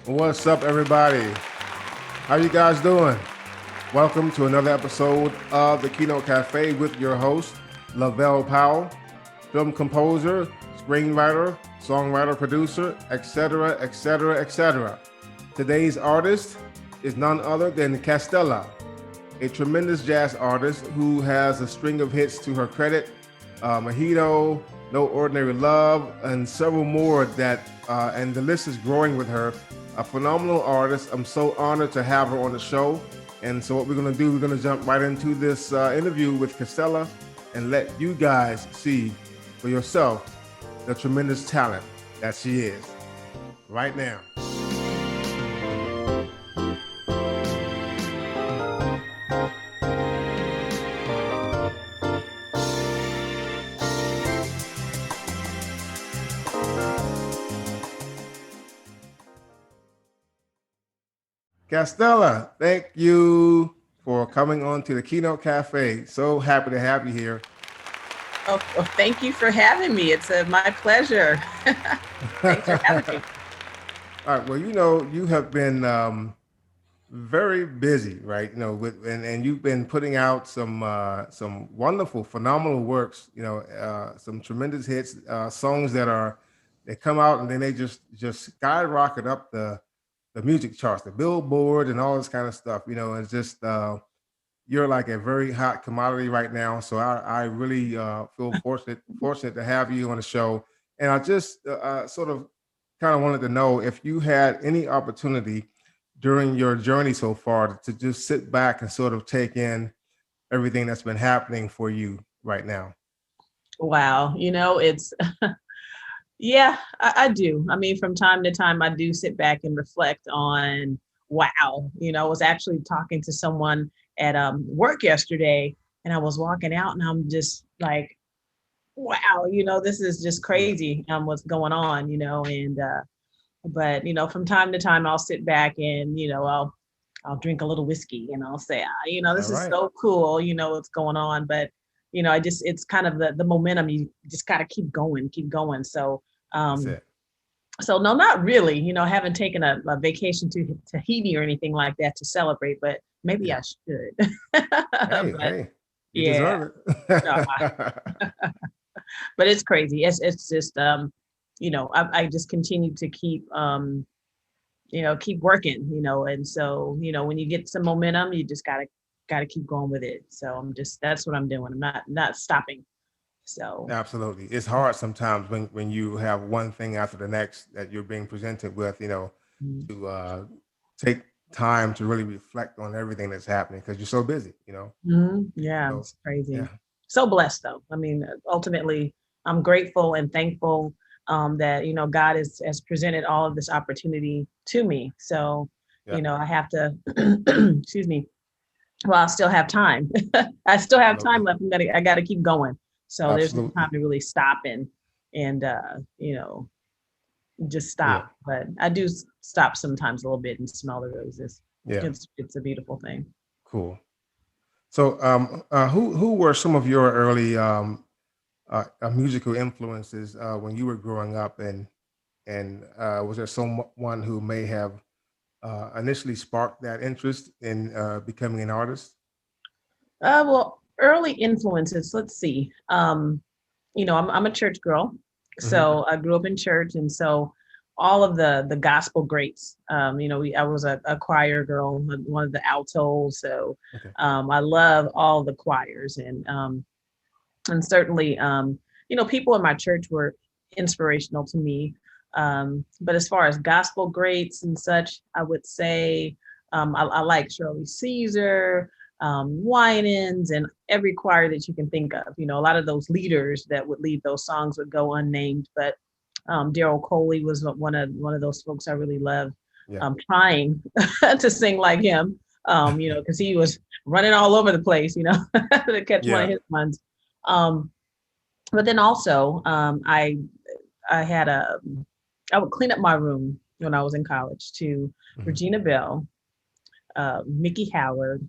What's up, everybody? How you guys doing? Welcome to another episode of the Keynote Cafe with your host, LaVelle Powell, film composer, screenwriter, songwriter, producer, etc., etc., etc. Today's artist is none other than Castella, a tremendous jazz artist who has a string of hits to her credit, Mojito, No Ordinary Love, and several more and the list is growing with her. A phenomenal artist. I'm so honored to have her on the show. And so what we're going to do, we're going to jump right into this interview with Castella and let you guys see for yourself the tremendous talent that she is right now. Castella, thank you for coming on to the Keynote Cafe. So happy to have you here. Oh, well, thank you for having me. It's my pleasure. Thanks for having me. All right. Well, you have been very busy, right? And you've been putting out some wonderful, phenomenal works. Some tremendous hits, songs they come out and then they just skyrocket up the music charts, the Billboard, and all this kind of stuff. It's just you're like a very hot commodity right now. So I really feel fortunate to have you on the show. And I just sort of kind of wanted to know if you had any opportunity during your journey so far to just sit back and sort of take in everything that's been happening for you right now. Wow. It's, yeah, I do. I mean, from time to time, I do sit back and reflect on, wow. I was actually talking to someone at work yesterday and I was walking out and I'm just like, wow, this is just crazy what's going on, and but from time to time I'll sit back and I'll drink a little whiskey and I'll say, this All is right. so cool, what's going on. But it's kind of the momentum. You just gotta keep going. So That's it. so no, not really, I haven't taken a vacation to Tahiti or anything like that to celebrate, but maybe Yeah. I should. But Hey, you yeah, deserve no, it. but it's crazy. It's just I just continue to keep working, and so, when you get some momentum, you just gotta keep going with it. So that's what I'm doing. I'm not stopping. So Absolutely. It's hard sometimes when you have one thing after the next that you're being presented with, mm, to take time to really reflect on everything that's happening because you're so busy. yeah, So, it's crazy. yeah, So blessed though. I mean, ultimately, I'm grateful and thankful that God has presented all of this opportunity to me. So yeah, I have to excuse me. Well, I still have time. I still have time absolutely. left. I gotta keep going. So there's no Absolutely. time to really stop and just Yeah, stop. But I do stop sometimes a little bit and smell the roses. yeah, It's a beautiful thing. cool. So, who were some of your early musical influences when you were growing up, and was there someone who may have initially sparked that interest in becoming an artist? Well, early influences. Let's see. I'm a church girl, Hmm. so I grew up in church, and so all of the gospel greats. I was a choir girl, one of the altos. So Okay. I love all the choirs, and certainly people in my church were inspirational to me. But as far as gospel greats and such, I would say I like Shirley Caesar, Winans, and every choir that you can think of. A lot of those leaders that would lead those songs would go unnamed, but Daryl Coley was one of those folks I really loved. Yeah. Trying to sing like him, because he was running all over the place, to catch one of Yeah. his ones. Um, but then also, I had I would clean up my room when I was in college to Mhm. Regina Bell, Mickey Howard,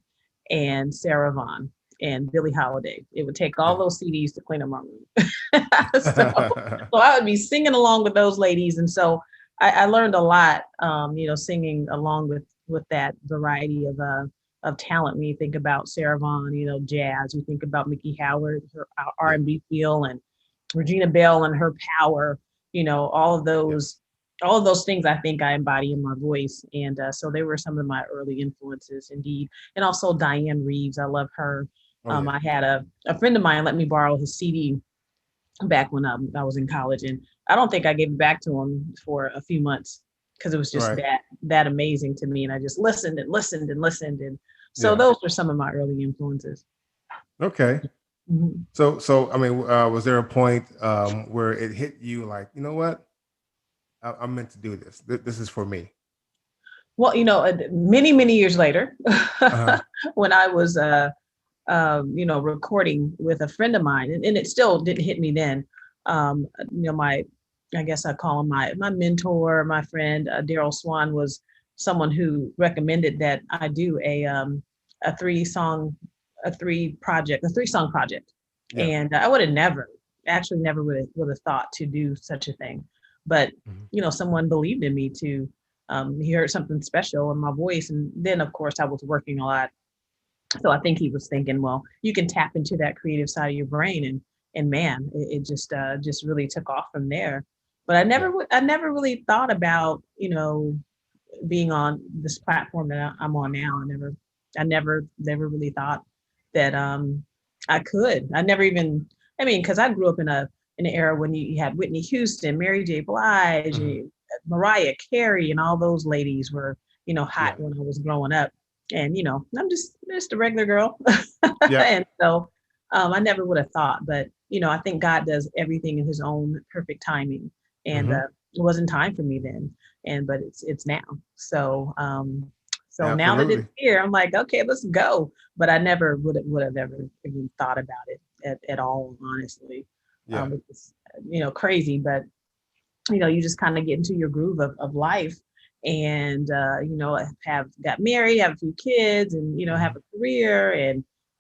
and Sarah Vaughan and Billie Holiday. It would take all Yeah. those CDs to clean up my room. so I would be singing along with those ladies, and so I learned a lot, singing along with that variety of talent. When you think about Sarah Vaughan, jazz, you think about Mickey Howard, her Yeah. R&B feel, and Regina Bell and her power, Yeah. all of those things I think I embody in my voice. And so they were some of my early influences indeed. And also Diane Reeves, I love her. Oh yeah. I had a friend of mine let me borrow his CD back when I was in college, and I don't think I gave it back to him for a few months because it was just Right. that amazing to me, and I just listened and listened and listened, and so Yeah. those were some of my early influences. Okay. Mhm. So I mean, was there a point where it hit you like, you know what? I'm meant to do this. This is for me. Well, many years later, Uh-huh. when I was recording with a friend of mine, and it still didn't hit me then. My, I guess I call him my mentor, my friend, Daryl Swan, was someone who recommended that I do a three song project. Yeah. And I would have never would have thought to do such a thing. But, Mhm. someone believed in me to, he heard something special in my voice. And then of course I was working a lot. So I think he was thinking, well, you can tap into that creative side of your brain, and man, it just really took off from there. But Yeah. I never really thought about, being on this platform that I'm on now. I never really thought that I could. I never even, I mean, because I grew up in an era when you had Whitney Houston, Mary J. Blige, Mhm. Mariah Carey, and all those ladies were, hot Yeah. when I was growing up. And I'm just a regular girl. Yeah. And so I never would have thought, but I think God does everything in his own perfect timing. And Hmm. it wasn't time for me then, but it's now. So now that it's Absolutely. here, I'm like, okay, let's go. But I never would have ever even thought about it at all, honestly. Yeah. It's crazy, but you just kind of get into your groove of life, and have got married, have a few kids, and have Hmm. a career,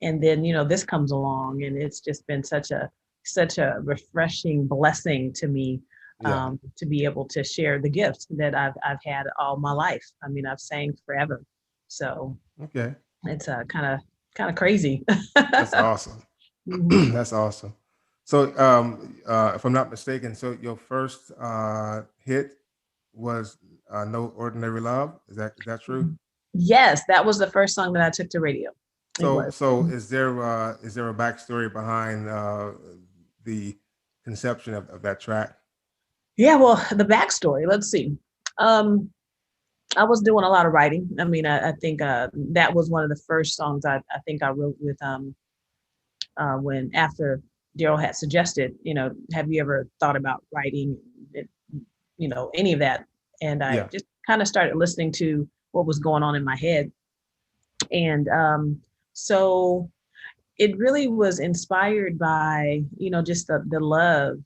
and then this comes along, and it's just been such a refreshing blessing to me, Yeah. to be able to share the gift that I've had all my life. I mean, I've sang forever, so Okay. it's kind of crazy. That's awesome. Mhm. That's awesome. So, if I'm not mistaken, so your first hit was "No Ordinary Love." Is that true? Yes, that was the first song that I took to radio. It So, was. so is there a backstory behind the conception of that track? Yeah, well, the backstory, let's see. Um, I was doing a lot of writing. I mean, I think that was one of the first songs I think I wrote with when after Daryl had suggested, have you ever thought about writing, it, any of that? And I Yeah. just kind of started listening to what was going on in my head. And so it really was inspired by, just the love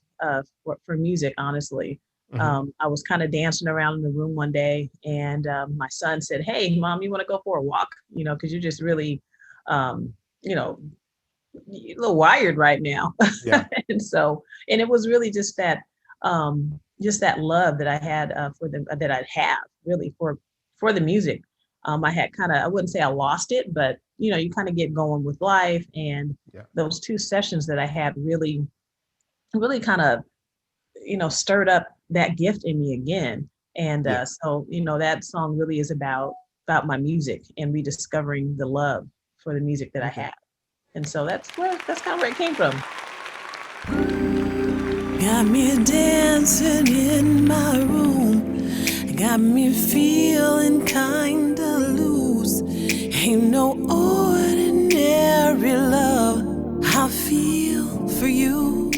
for music, honestly. Hmm. I was kind of dancing around in the room one day, and my son said, "Hey, mom, you want to go for a walk? Because you're just really, um, you know, a little wired right now." Yeah. And it was really just that love that I had that I'd have really for the music. I had I wouldn't say I lost it, but you kind of get going with life, and Yeah. those two sessions that I had really kind of stirred up that gift in me again. And Yeah. so that song really is about my music and rediscovering the love for the music that I Okay. have. And so that's kind of where it came from. Got me dancing in my room. Got me feeling kinda loose. Ain't no ordinary love I feel for you.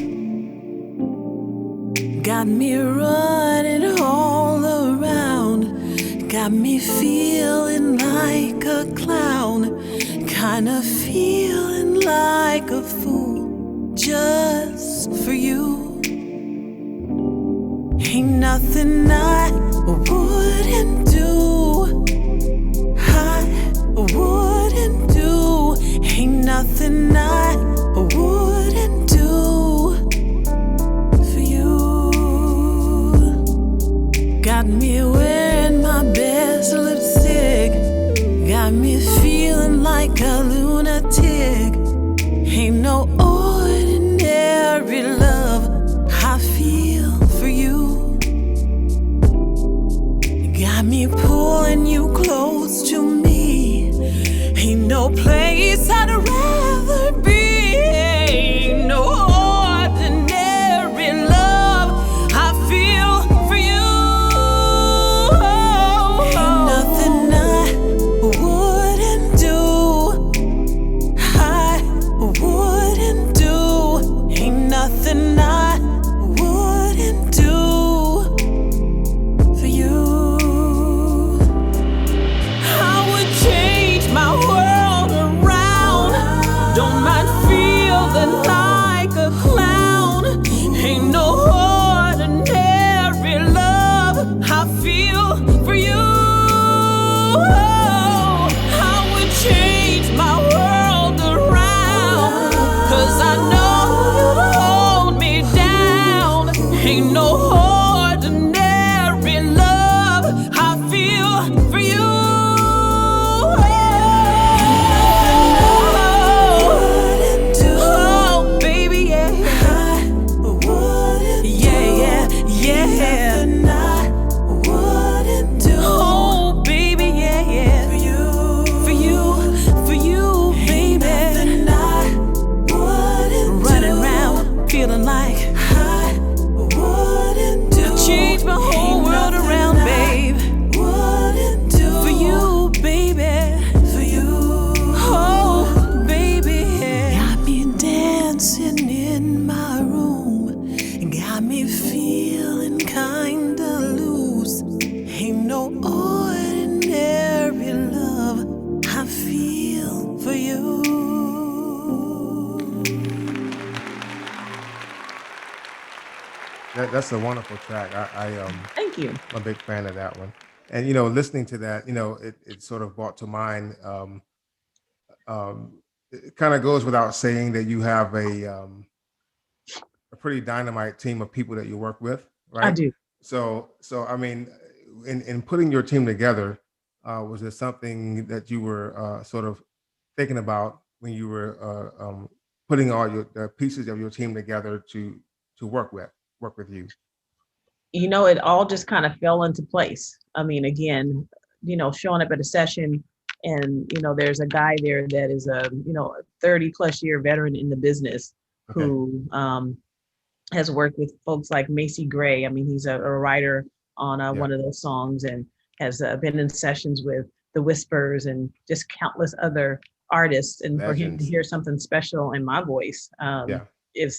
Got me running all around. Got me feeling like a clown. Kinda feeling like a fool just for you. Ain't nothing I wouldn't do. I wouldn't do. Ain't nothing I wouldn't do for you. Got my best lipstick. Got me feeling like a lunatic. Ain't no ordinary love I feel for you. Got me pulling you close to me. Ain't no place I'd rather be. Ain't no ordinary love I feel for you. Ain't nothing I wouldn't do. I wouldn't do. Ain't nothing I wouldn't do for you. I would change my world around. Don't mind feeling like a clown. Ain't no ordinary love I feel for you. I would change my world around, 'cause I know you'd hold me down. Ain't no ordinary love I feel for you. Oh, baby, yeah. Yeah, yeah, yeah. Oh, baby, yeah, yeah. For you, baby. Running around, feeling like I changed my whole world around, babe. For you, baby. Oh, baby. Got me dancing in my room. Got me feeling kinda loose. Ain't no ordinary love I feel for you. That's a wonderful track. Thank you. I'm a big fan of that one. And listening to that, it sort of brought to mind. It kind of goes without saying that you have a pretty dynamite team of people that you work with, right? I do. So I mean, in putting your team together, was there something that you were sort of thinking about when you were putting all the pieces of your team together to work with you? It all just kind of fell into place. I mean, again, showing up at a session and, there's a guy there that is a 30 plus year veteran in the business Okay. who has worked with folks like Macy Gray. I mean, he's a writer on one of those songs and has been in sessions with the Whispers and just countless other artists. And for him to Legends. hear something special in my voice Yeah. it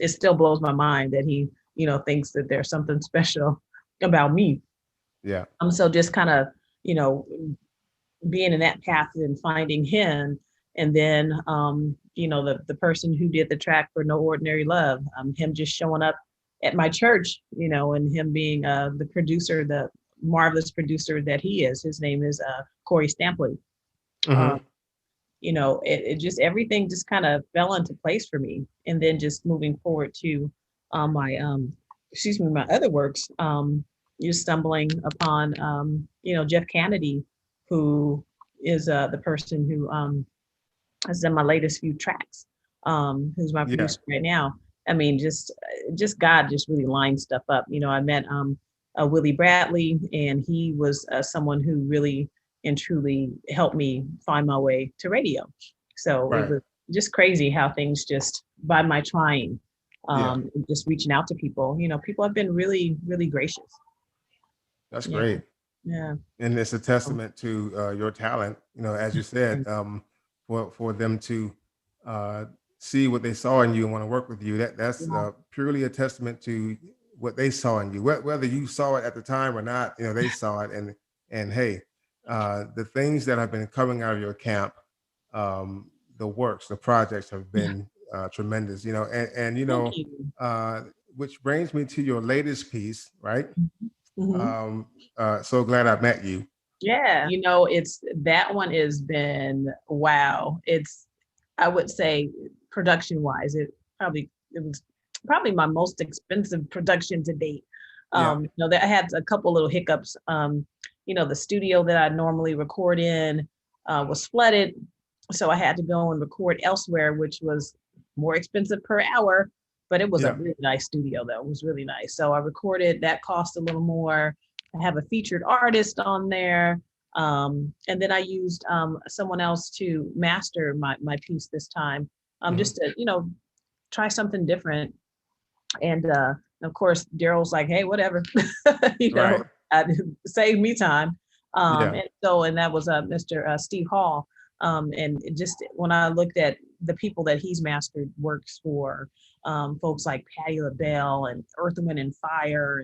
still blows my mind that he, thinks that there's something special about me. Yeah. So just kind of, being in that path and finding him, and then, the person who did the track for No Ordinary Love, him just showing up at my church, and him being the producer, the marvelous producer that he is. His name is Corey Stampley. Mhm. It just, everything just kind of fell into place for me. And then just moving forward to my other works, you're stumbling upon, Jeff Kennedy, who is the person who has done my latest few tracks, who's my producer right now. I mean, just God just really lined stuff up. I met Willie Bradley, and he was someone who really and truly helped me find my way to radio. So Right. it was just crazy how things just, by my trying, just reaching out to people, people have been really, really gracious. That's Yeah. great. Yeah. And it's a testament to your talent, as you said, for them to see what they saw in you and want to work with you. That's purely a testament to what they saw in you. Whether you saw it at the time or not, they saw it. And hey, the things that have been coming out of your camp, the works, the projects have been tremendous. And Thank you. which brings me to your latest piece, right? Mhm. So glad I met you. Yeah. That one has been, wow. I would say production wise, it was probably my most expensive production to date. That I had a couple little hiccups. The studio that I normally record in was flooded. So I had to go and record elsewhere, which was more expensive per hour, but it was a really nice studio though. It was really nice. So I recorded, that cost a little more. I have a featured artist on there. And then I used someone else to master my piece this time, just to, try something different. And of course, Daryl's like, hey, whatever, save me time. And that was Mr. Steve Hall. And just when I looked at the people that he's mastered works for, folks like Patti LaBelle and Earth, Wind and Fire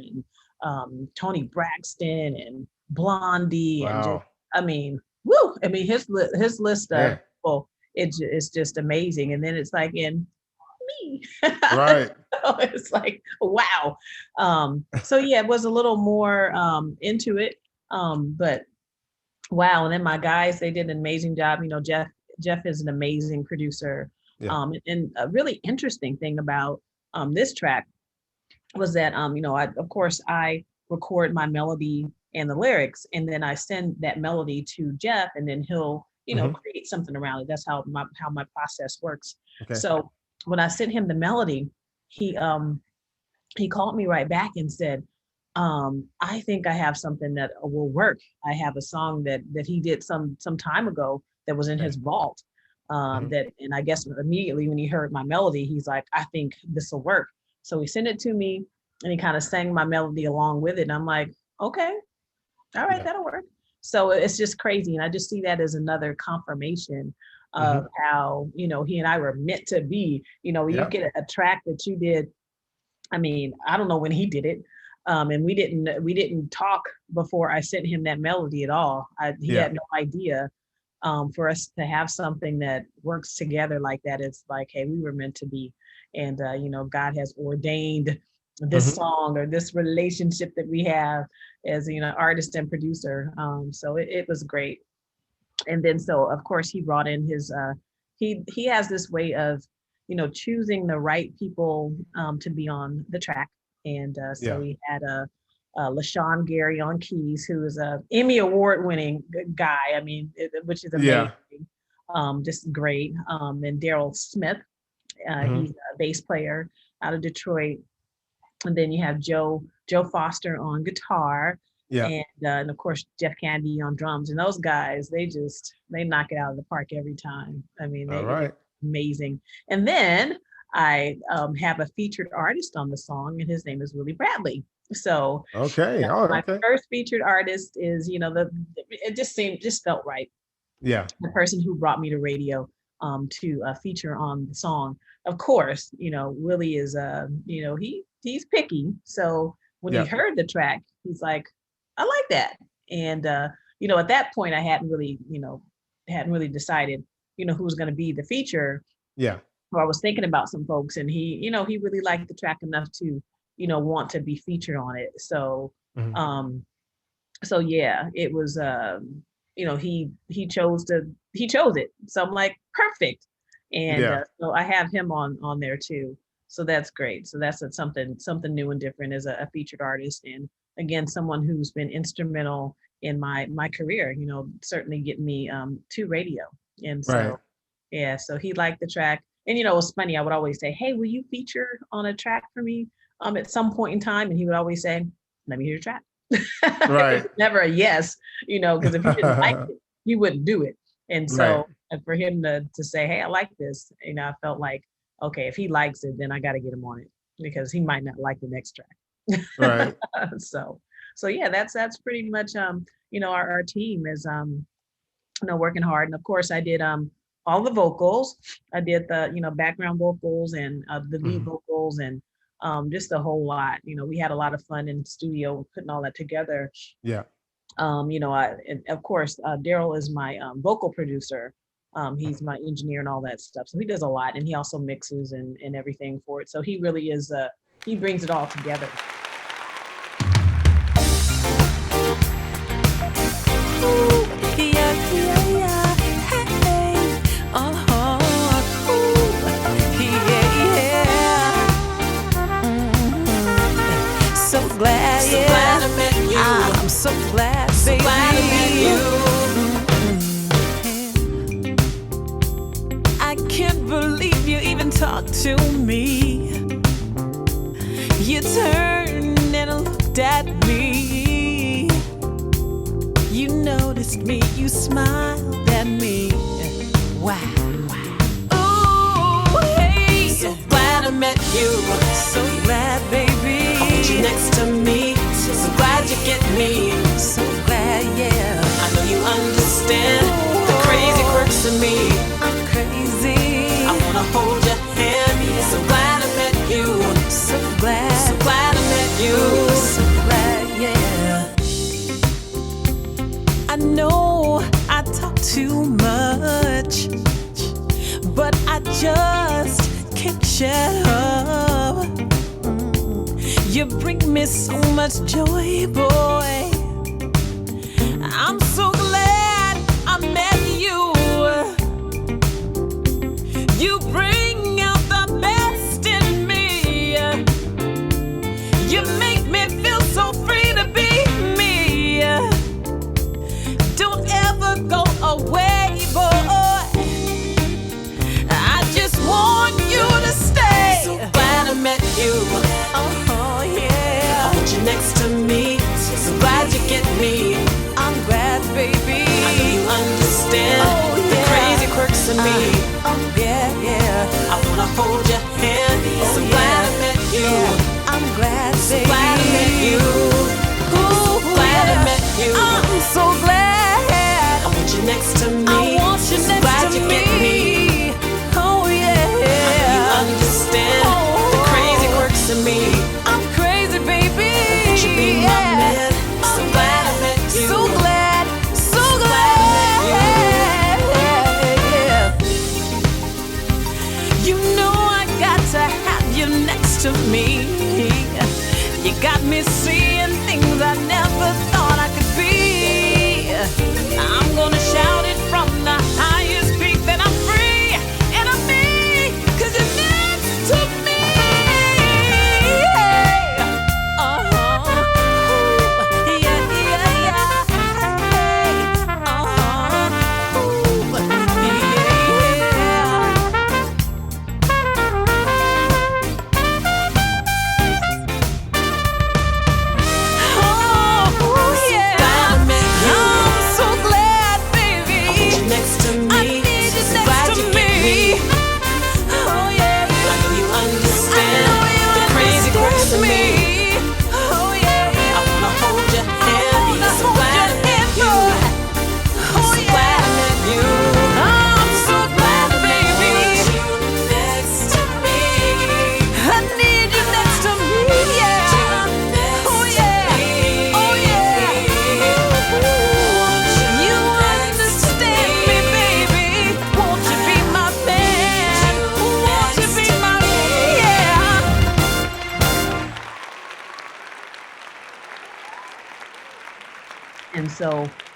and Tony Braxton and Blondie. Wow. And his list of people, it's just amazing. And then it's like in me. Right. So it's like, wow. It was a little more into it. But wow. And then my guys, they did an amazing job. Jeff is an amazing producer. Yeah. And a really interesting thing about this track was that, I record my melody and the lyrics, and then I send that melody to Jeff, and then he'll, create something around it. That's how my process works. Okay. So when I sent him the melody, he called me right back and said, I think I have something that will work. I have a song that he did some time ago that was in his vault. And I guess immediately when he heard my melody, he's like, I think this will work. So he sent it to me, and he kind of sang my melody along with it. And I'm like, okay, all right, that'll work. So it's just crazy. And I just see that as another confirmation of how, he and I were meant to be. You get a track that you did. I mean, I don't know when he did it. And we didn't talk before I sent him that melody at all. He had no idea. For us to have something that works together like that, it's like, hey, we were meant to be. And, God has ordained this song or this relationship that we have as, artist and producer. So it was great. And then, so of course he brought in his, he has this way of, choosing the right people to be on the track. And we had LaShawn Gary on keys, who is a Emmy award-winning guy. I mean, which is amazing. Just great. And Daryl Smith, he's a bass player out of Detroit. And then you have Joe Foster on guitar. And of course Jeff Candy on drums. And those guys, they knock it out of the park every time. I mean, they're amazing. And then I have a featured artist on the song, and his name is Willie Bradley. So my first featured artist is, it just felt right. Yeah. The person who brought me to radio to feature on the song. Of course, Willie is he's picky. So when he heard the track, he's like, I like that. And at that point I hadn't really decided, who was going to be the feature. Yeah. So I was thinking about some folks, and he really liked the track enough to, want to be featured on it. So, it was, he chose it. So I'm like, perfect. And so I have him on there too. So that's great. So that's something new and different as a featured artist. And again, someone who's been instrumental in my career, certainly getting me to radio. And so, so he liked the track. And, it was funny. I would always say, hey, will you feature on a track for me at some point in time? And he would always say, let me hear your track. Right. Never a yes, because if he didn't like it, he wouldn't do it. And so for him to say, hey, I like this, I felt like, okay, if he likes it, then I got to get him on it, because he might not like the next track. Right. So yeah, that's pretty much, our team is, working hard. And of course I did, all the vocals. I did the, background vocals and the lead vocals, and just a whole lot. We had a lot of fun in the studio putting all that together. Yeah. And of course, Daryl is my vocal producer. He's my engineer and all that stuff. So he does a lot, and he also mixes and everything for it. So he really is, he brings it all together. Glad glad, So baby. glad I met you. I can't believe you even talked to me. You turned and looked at me. You noticed me, you smiled at me. Wow. Ooh, hey. So glad I met you. So glad, baby. I want you next to me. So glad you get me. So glad, yeah. I know you understand the crazy quirks of me. I'm crazy. I wanna hold your hand. So glad I met you. So glad. So glad I met you. So glad, yeah. I know I talk too much, but I just can't shut up. You bring me so much joy, boy. I'm so glad I met you. You bring out the best in me. You make me feel so free to be me. Don't ever go away, boy. I just want you to stay. So glad I met you. Oh, yeah. I want you next to me. So glad you get me. I'm glad, baby. I know you understand the yeah. crazy quirks of me. Oh, yeah, yeah. I wanna hold your hand. So glad I met you. I'm glad, So baby. glad I met you. Ooh, Glad I yeah. met you. I'm so glad. I want you next to me. I want you So next glad to you me. get me. Oh, yeah. You understand the crazy quirks of me. I'm crazy, baby. Won't you be my man? So glad I met you. So glad, so glad I glad. Yeah. You know I got to have you next to me. You got me seeing things I never thought I could be. I'm gonna shout it from the highest peak that I'm free and I'm me, 'cause you're next to me. Uh-huh. Yeah, yeah, yeah. Uh-huh. Ooh, yeah. Oh, yeah. Glad I met you. I'm so glad, baby. I want you next to me. I need you So next glad to you me. get me. Oh, yeah. I know you understand I know you the crazy quirks of me. Oh, yeah. I wanna hold your hand. wanna So hold glad your I met hand, you. boy. Oh, So yeah. glad I met you. I'm so glad, I baby. want you next to me. I need you next to me, yeah. Oh, yeah. Oh, yeah. You understand me, baby. Won't you be my man? Won't you be my man? Yeah. And so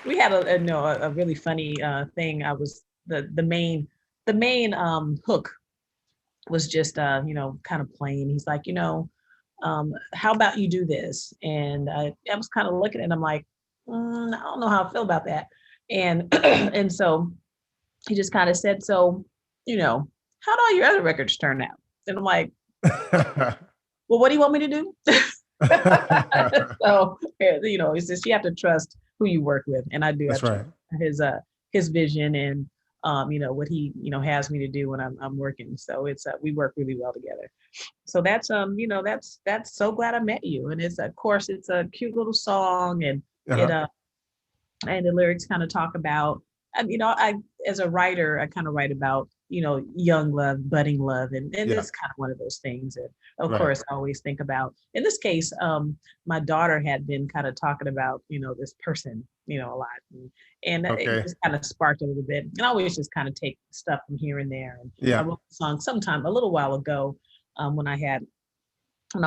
we had a really funny thing. I was the main hook was just kind of plain. He's like, how about you do this? And I was kind of looking at him like, I don't know how I feel about that. And and so he just kind of said, so, how do all your other records turn out? And I'm like, well, what do you want me to do? So, it's just you have to trust who you work with, and I do. That's I right. trust his vision and what he has me to do when I'm working. So it's we work really well together. So that's that's so glad I met you, and it's of course it's a cute little song, and it Uh-huh. and the lyrics kind of talk about. I as a writer, I kind of write about young love, budding love, and Yeah. it's kind of one of those things. And of Right. course, I always think about. In this case, my daughter had been kind of talking about this person a lot, and Okay. it just kind of sparked a little bit. And I always just kind of take stuff from here and there. And I Yeah. wrote a song sometime a little while ago when I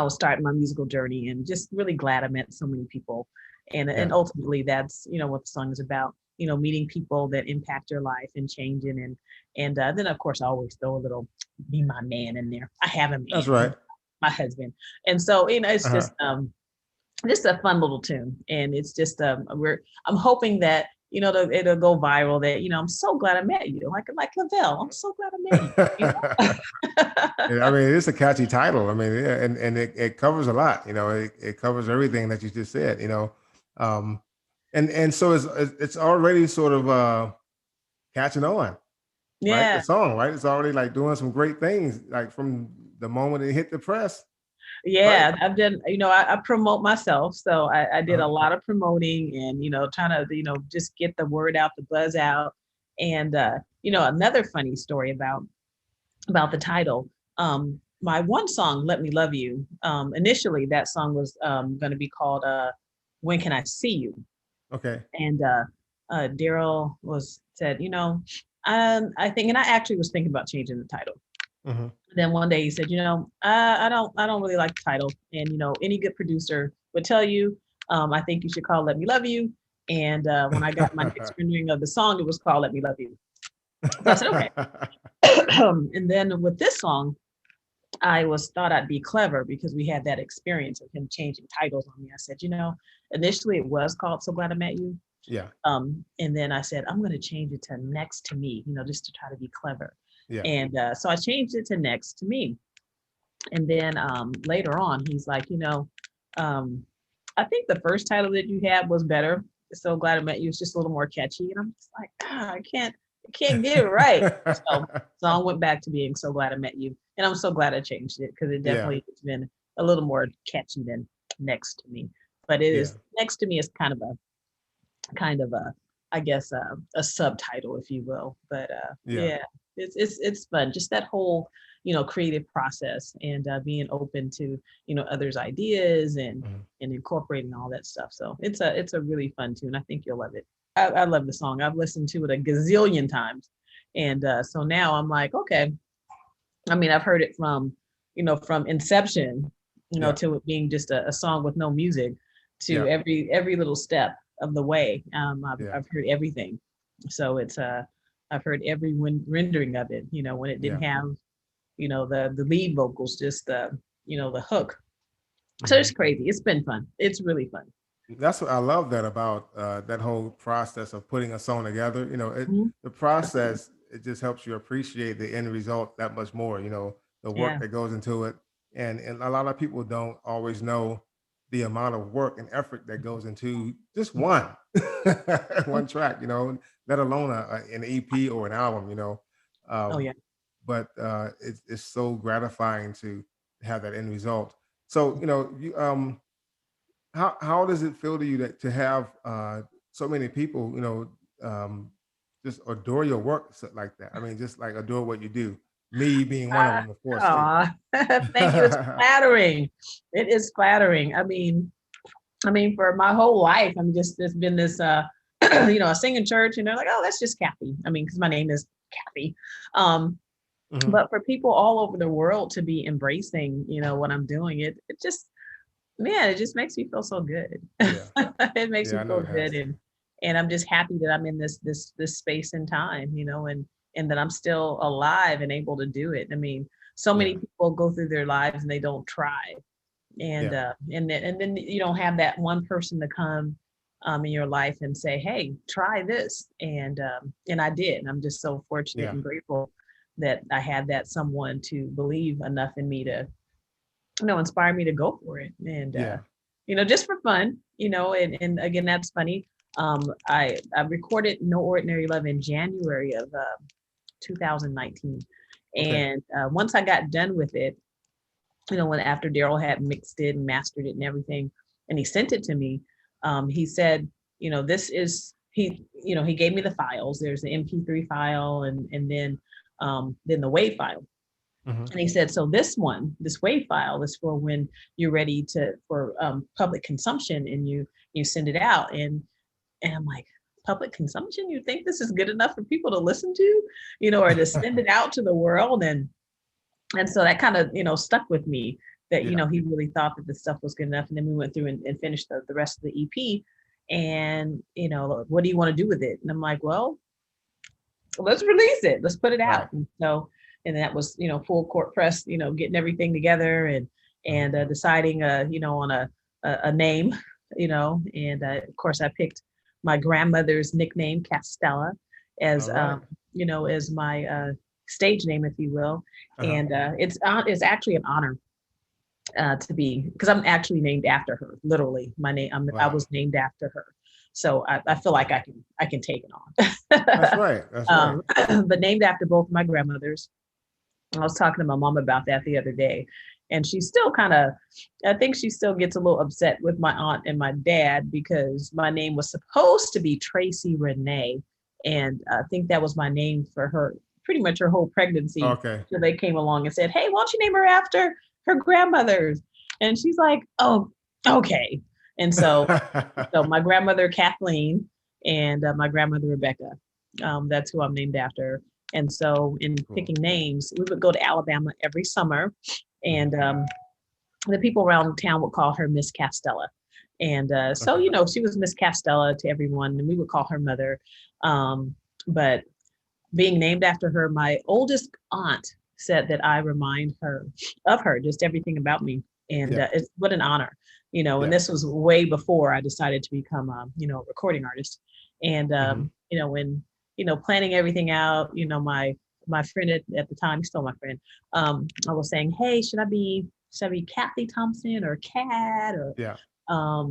was starting my musical journey, and just really glad I met so many people. And ultimately that's what the song is about, meeting people that impact your life and changing. And then of course I always throw a little be my man in there. I have a man. That's right. My husband. And so it's Uh-huh. just just a fun little tune. And it's just I'm hoping that, you know, it'll go viral, that, you know, I'm so glad I met you. Like LaVelle, I'm so glad I met you. You know? I mean, it's a catchy title. I mean, yeah, and it covers a lot. You know, it covers everything that you just said. You know, and so it's already sort of catching on, right? The Yeah. song, right? It's already like doing some great things, like from the moment it hit the press, right? Yeah, I've done, you know, I promote myself. So I did a Uh-huh. lot of promoting and, you know, trying to, you know, just get the word out, the buzz out. And, you know, another funny story about the title. My one song, Let Me Love You, initially that song was going to be called When Can I See You? Okay. And Daryl said, you know, I think, and I actually was thinking about changing the title. Hmm. Then one day he said, you know, I don't really like the title. And, you know, any good producer would tell you, I think you should call Let Me Love You. And when I got my next rendering of the song, it was called Let Me Love You. So I said, okay. And then with this song, thought I'd be clever because we had that experience of him changing titles on me. I said, you know, initially it was called So Glad I Met You. Yeah. And then I said, I'm going to change it to Next to Me, you know, just to try to be clever. Yeah. And so I changed it to Next to Me. And then later on, he's like, you know, I think the first title that you had was better. So Glad I Met You. It's just a little more catchy. And I'm just like, I can't get it right. So song went back to being So Glad I Met You. And I'm so glad I changed it because it Yeah. definitely has been a little more catchy than Next to Me. But it is Next to Me is kind of a I guess a subtitle, if you will. But Yeah. yeah, it's fun. Just that whole, you know, creative process and being open to, you know, others' ideas and Mhm. and incorporating all that stuff. So it's a really fun tune. I think you'll love it. I love the song. I've listened to it a gazillion times, and so now I'm like, okay. I mean, I've heard it from, you know, from inception, you know, Yeah. to it being just a song with no music, to Yeah. every little step of the way. Yeah. I've heard everything. So it's I've heard every rendering of it. You know, when it didn't Yeah. have, you know, the lead vocals, just the, you know, the hook. So it's Mhm. crazy. It's been fun. It's really fun. That's what I love that about that whole process of putting a song together. You know, Mhm. the process, it just helps you appreciate the end result that much more. You know, the work Yeah. that goes into it, and a lot of people don't always know the amount of work and effort that goes into just one one track. You know, let alone an EP or an album. You know, Oh um, yeah. but it's so gratifying to have that end result. So you know, how does it feel to you that to have so many people, you know, just adore your work like that? I mean, just like adore what you do. Me being one of them, of course, too. Aw, thank you. It's flattering. It is flattering. I mean, for my whole life, I'm just there's been this you know, I sing in church and they're like, oh, that's just Kathy. I mean, because my name is Kathy. Um, Mhm. but for people all over the world to be embracing, you know, what I'm doing, it just, man, it just makes me feel so good. Yeah, It makes yeah, me I know feel it good. has. And I'm just happy that I'm in this space and time, you know, and that I'm still alive and able to do it. I mean, so Yeah, many people go through their lives and they don't try. yeah, And then you don't have that one person to come in your life and say, hey, try this. And I did. And I'm just so fortunate yeah, and grateful that I had that someone to believe enough in me to, you know, inspire me to go for it. And yeah. you know, just for fun, you know, and again, that's funny. I recorded No Ordinary Love in January of 2019. Okay. And once I got done with it, you know, when after Daryl had mixed it and mastered it and everything, and he sent it to me, he said, you know, this is you know, he gave me the files. There's the MP3 file and then the WAV file. Hmm. And he said, so this WAV file is for when you're ready for public consumption and you send it out. And I'm like, public consumption? You think this is good enough for people to listen to, you know, or to send it out to the world? And so that kind of, you know, stuck with me that, you Yeah, know, he really thought that the stuff was good enough. And then we went through and finished the rest of the EP. And, you know, what do you want to do with it? And I'm like, well, let's release it. Let's put it right. out. And so, and that was, you know, full court press, you know, getting everything together and Mhm. deciding, you know, on a name, and of course I picked my grandmother's nickname, Castella, as All right. as my stage name, if you will. Uh-huh. And it's actually an honor to be, because I'm actually named after her. Literally, my name. I Wow. was named after her, so I feel like I can take it on. That's right. That's right. But named after both my grandmothers. I was talking to my mom about that the other day, and she's still I think she still gets a little upset with my aunt and my dad because my name was supposed to be Tracy Renee. And I think that was my name for her, pretty much her whole pregnancy. Okay. So they came along and said, hey, why don't you name her after her grandmother's? And she's like, oh, okay. And so my grandmother, Kathleen, and my grandmother, Rebecca, that's who I'm named after. And so in picking names, we would go to Alabama every summer, and the people around town would call her Miss Castella. And so, she was Miss Castella to everyone, and we would call her mother. But being named after her, my oldest aunt said that I remind her of her, just everything about me. And it's what an honor, and this was way before I decided to become, a recording artist. And, when, planning everything out, my friend at the time, he's still my friend. I was saying, hey, should I be Kathy Thompson or Kat or, or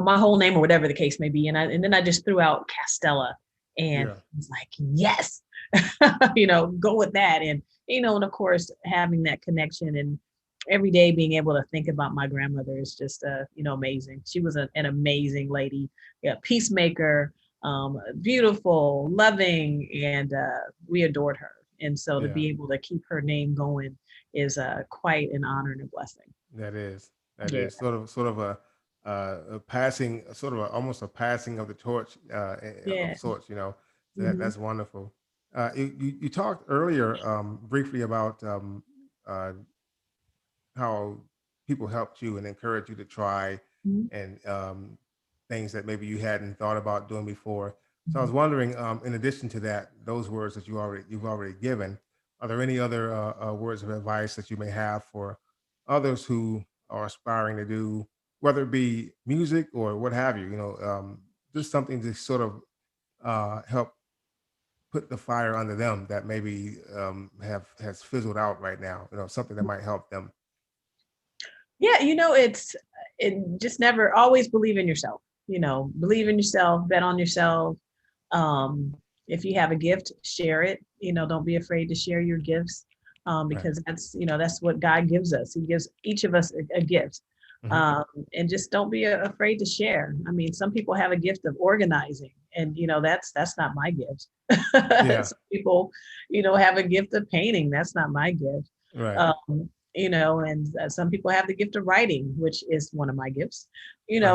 my whole name or whatever the case may be. And then I just threw out Castella, and I was like, yes, go with that. And, and of course, having that connection and every day being able to think about my grandmother is just, amazing. She was an amazing lady, peacemaker, beautiful, loving, and we adored her. And so to be able to keep her name going is quite an honor and a blessing. That is sort of a passing, almost a passing of the torch of sorts. That's wonderful. You talked earlier briefly about how people helped you and encouraged you to try and things that maybe you hadn't thought about doing before. So I was wondering, in addition to that, those words that you've already given, are there any other words of advice that you may have for others who are aspiring to do, whether it be music or what have you? Just something to sort of help put the fire under them that maybe has fizzled out right now. Something that might help them. Yeah, it just never always believe in yourself. Believe in yourself, bet on yourself. If you have a gift, share it. Don't be afraid to share your gifts, because that's what God gives us. He gives each of us a gift. And just don't be afraid to share. I mean, some people have a gift of organizing, and that's not my gift. Some people, have a gift of painting. That's not my gift. Right. And some people have the gift of writing, which is one of my gifts. And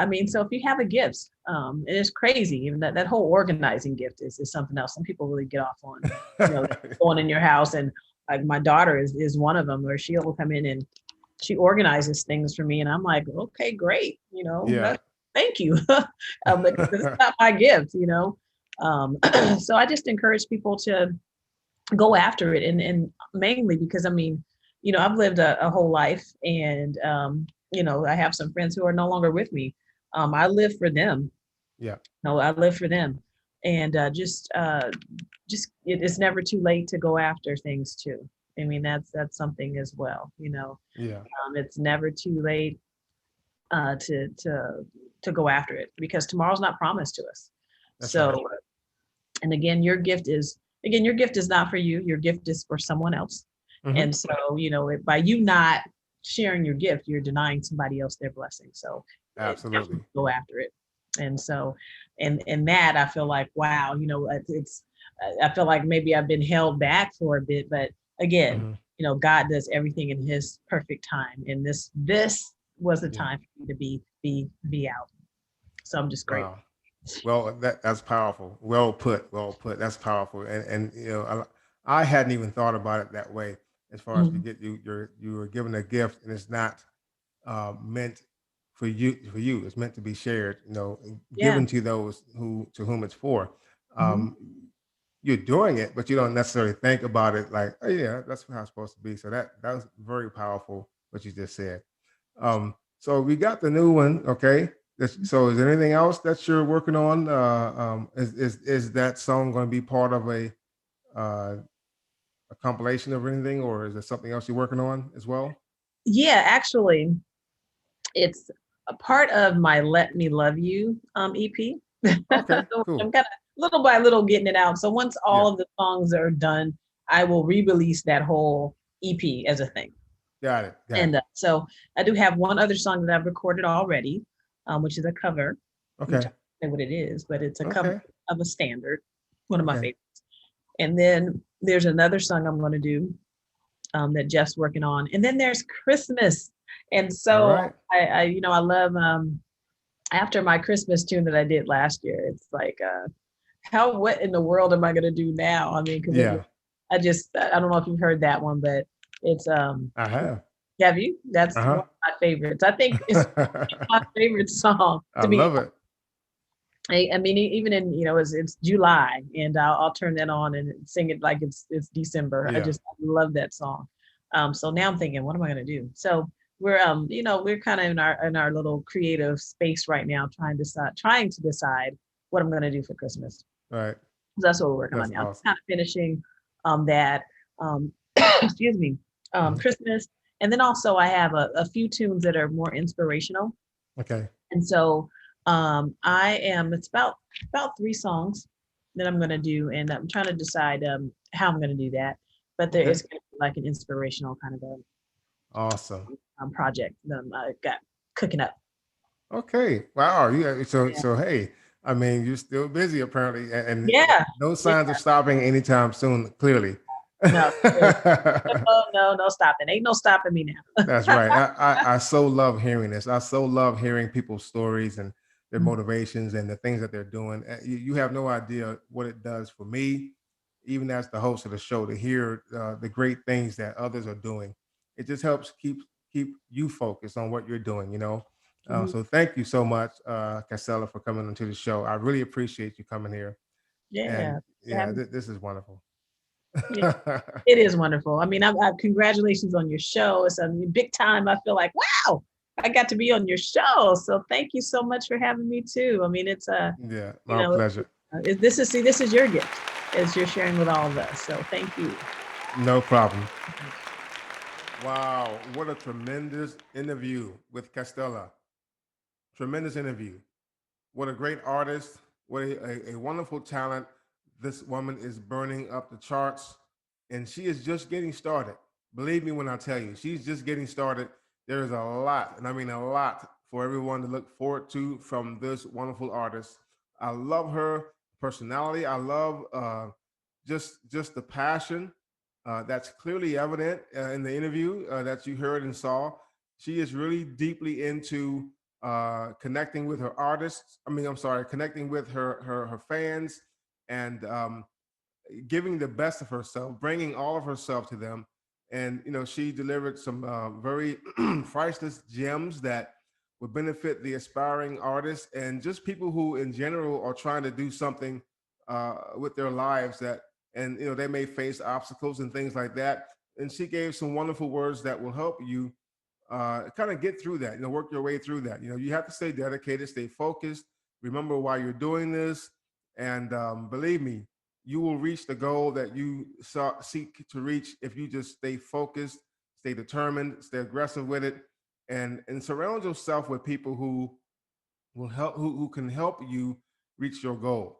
I mean, so if you have a gift, and it's crazy, even that whole organizing gift is something else. Some people really get off on, going in your house, and like my daughter is one of them, where she'll come in and she organizes things for me, and I'm like, okay, great, thank you, because it's not my gift, So I just encourage people to go after it, and mainly because I mean, I've lived a whole life, and I have some friends who are no longer with me. I live for them. I live for them, and just it's never too late to go after things too. I mean, that's something as well. It's never too late to go after it, because tomorrow's not promised to us. That's so, right. And again, your gift is not for you. Your gift is for someone else. And so, by you not sharing your gift, you're denying somebody else their blessing. So absolutely go after it. And so, and that I feel like, wow, I feel like maybe I've been held back for a bit, but again, God does everything in His perfect time. And this was the time for me to be out. So I'm just grateful. Wow. Well, that's powerful. Well put. That's powerful. And I hadn't even thought about it that way. As far as you were given a gift, and it's not meant for you. It's meant to be shared. Given to those to whom it's for. you're doing it, but you don't necessarily think about it like, oh yeah, that's how it's supposed to be. So that was very powerful what you just said. So we got the new one, okay. So is there anything else that you're working on? Is that song going to be part of uh, a compilation of anything, or is there something else you're working on as well? Yeah, actually, it's a part of my Let Me Love You EP. Okay, So cool. I'm kind of little by little getting it out. So once Yeah, all of the songs are done, I will re-release that whole EP as a thing. got it, got And it. so I do have one other song that I've recorded already, which is a cover, which I Okay, don't know what it is, but it's a cover okay, of a standard, one of my okay. favorites. And then there's another song I'm going to do that Jeff's working on. And then there's Christmas. And All so right. I love after my Christmas tune that I did last year. It's like, what in the world am I going to do now? I mean, because Yeah, I don't know if you've heard that one, but it's I have. have you? That's one Uh of my favorites. I think it's my huh. favorite song I to be. love it. I mean, even in it's July, and I'll turn that on and sing it like it's December. I Yeah. just love that song. So now I'm thinking, what am I gonna do? So we're kind of in our little creative space right now, trying to decide what I'm gonna do for Christmas. All right. So that's what we're working on That's now. awesome. Kind of finishing that excuse me, Mhm. Christmas, and then also I have a few tunes that are more inspirational. Okay. And so it's about 3 songs that I'm gonna do, and I'm trying to decide how I'm gonna do that. But there Okay. is gonna be like an inspirational kind of a Awesome. project that I got cooking up. Okay. Wow. Yeah. So Yeah. so hey, I mean, you're still busy apparently, and Yeah. no Yeah. signs of stopping anytime soon. Clearly. No, no stopping. Ain't no stopping me That's now. right. I so love hearing this. I so love hearing people's stories and their motivations and the things that they're doing. You have no idea what it does for me, even as the host of the show, to hear the great things that others are doing. It just helps keep you focused on what you're doing. Mhm. So thank you so much, Castella, for coming onto the show. I really appreciate you coming here. And Yeah. yeah, this is wonderful. Yeah. It is wonderful. I mean, congratulations on your show. It's a big time. I feel like, wow, I got to be on your show. So thank you so much for having me too. I mean, it's Yeah, you my know, pleasure. this is your gift as you're sharing with all of us. So thank you. No problem. Wow, what a tremendous interview with Castella. Tremendous interview. What a great artist. What a wonderful talent. This woman is burning up the charts, and she is just getting started. Believe me when I tell you, she's just getting started. There is a lot, and I mean a lot, for everyone to look forward to from this wonderful artist. I love her personality. I love just the passion that's clearly evident in the interview that you heard and saw. She is really deeply into connecting with her artists. I mean, I'm sorry, connecting with her fans and giving the best of herself, bringing all of herself to them. And she delivered some very priceless gems that would benefit the aspiring artists and just people who, in general, are trying to do something with their lives that, and they may face obstacles and things like that. And she gave some wonderful words that will help you kind of get through that, work your way through that. You have to stay dedicated, stay focused, remember why you're doing this. And believe me, you will reach the goal that you seek to reach if you just stay focused, stay determined, stay aggressive with it, and surround yourself with people who will help, who can help you reach your goal.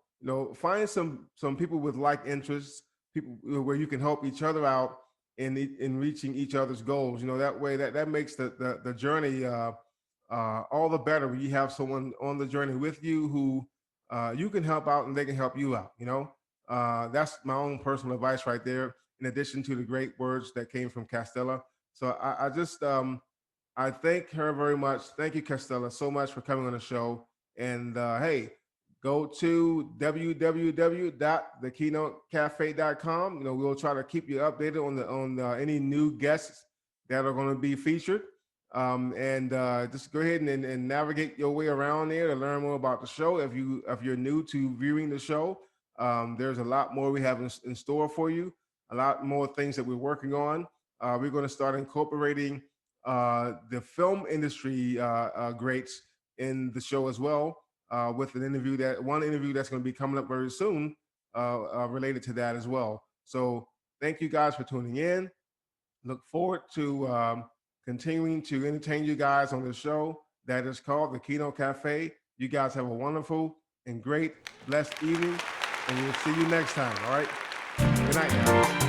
Find some people with like interests, people where you can help each other out in reaching each other's goals. That way that makes the journey all the better when you have someone on the journey with you who you can help out and they can help you out. That's my own personal advice right there. In addition to the great words that came from Castella, so I just I thank her very much. Thank you, Castella, so much for coming on the show. And hey, go to www.thekeynotecafe.com. We'll try to keep you updated on any new guests that are going to be featured. And just go ahead and navigate your way around there to learn more about the show. If you're new to viewing the show, There's a lot more we have in store for you, a lot more things that we're working on. We're going to start incorporating the film industry greats in the show as well, with one interview that's going to be coming up very soon related to that as well. So thank you guys for tuning in. Look forward to continuing to entertain you guys on the show that is called the Keynote Cafe. You guys have a wonderful and great, blessed evening, and we'll see you next time. All right. Good night, guys.